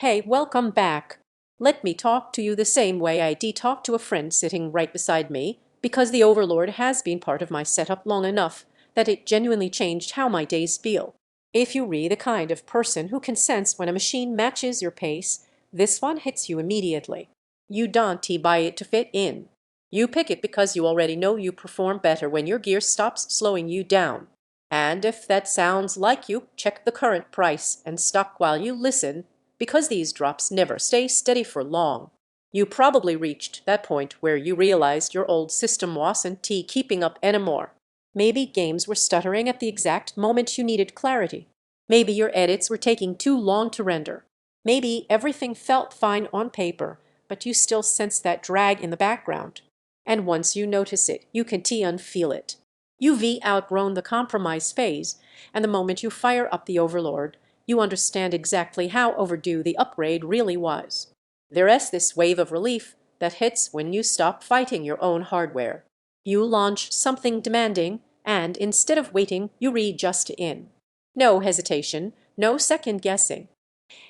Hey, welcome back. Let me talk to you the same way I talk to a friend sitting right beside me, because the Overlord has been part of my setup long enough that it genuinely changed how my days feel. If you re the kind of person who can sense when a machine matches your pace, this one hits you immediately. You don't buy it to fit in. You pick it because you already know you perform better when your gear stops slowing you down. And if that sounds like you, check the current price and stock while you listen, because these drops never stay steady for long. You probably reached that point where you realized your old system wasn't keeping up anymore. Maybe games were stuttering at the exact moment you needed clarity. Maybe your edits were taking too long to render. Maybe everything felt fine on paper, but you still sense that drag in the background. And once you notice it, you can unfeel it. You've outgrown the compromise phase, and the moment you fire up the Overlord, you understand exactly how overdue the upgrade really was. There's this wave of relief that hits when you stop fighting your own hardware. You launch something demanding, and instead of waiting, you readjust in. No hesitation, no second guessing.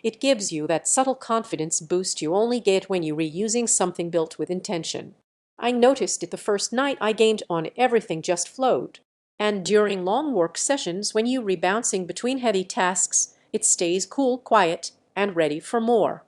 It gives you that subtle confidence boost you only get when you're reusing something built with intention. I noticed it the first night I gamed on everything just flowed. And during long work sessions, when you rebouncing between heavy tasks, it stays cool, quiet, and ready for more.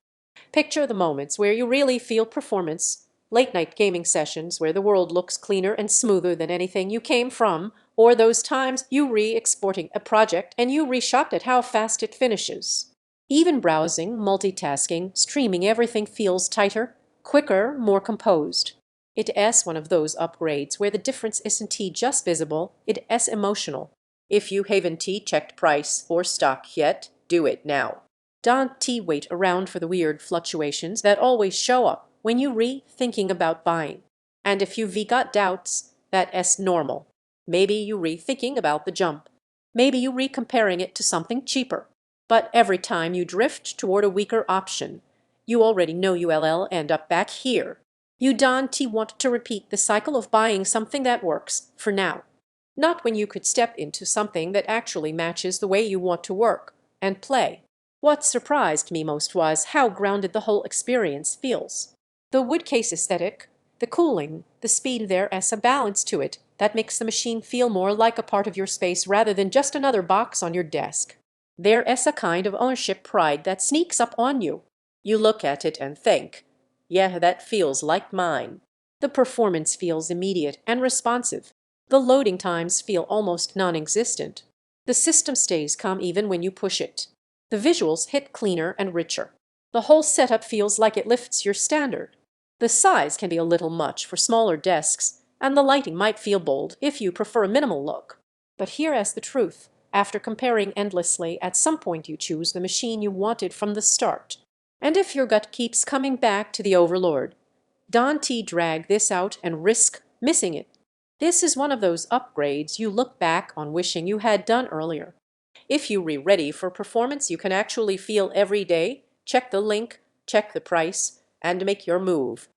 Picture the moments where you really feel performance, late-night gaming sessions where the world looks cleaner and smoother than anything you came from, or those times you re-exporting a project and you re-shocked at how fast it finishes. Even browsing, multitasking, streaming, everything feels tighter, quicker, more composed. It's one of those upgrades where the difference isn't just visible, it's emotional. If you haven't checked price or stock yet, do it now. Don't wait around for the weird fluctuations that always show up when you thinking about buying. And if you've got doubts, that's normal. Maybe you rethinking about the jump. Maybe you comparing it to something cheaper. But every time you drift toward a weaker option, you already know you'll end up back here. You don't want to repeat the cycle of buying something that works for now. Not when you could step into something that actually matches the way you want to work and play. What surprised me most was how grounded the whole experience feels. The wood case aesthetic, the cooling, the speed, there's a balance to it that makes the machine feel more like a part of your space rather than just another box on your desk. There's a kind of ownership pride that sneaks up on you. You look at it and think, yeah, that feels like mine. The performance feels immediate and responsive. The loading times feel almost non-existent. The system stays calm even when you push it. The visuals hit cleaner and richer. The whole setup feels like it lifts your standard. The size can be a little much for smaller desks, and the lighting might feel bold if you prefer a minimal look. But here's the truth. After comparing endlessly, at some point you choose the machine you wanted from the start. And if your gut keeps coming back to the Overlord, don't drag this out and risk missing it. This is one of those upgrades you look back on wishing you had done earlier. If you're ready for performance you can actually feel every day, check the link, check the price, and make your move.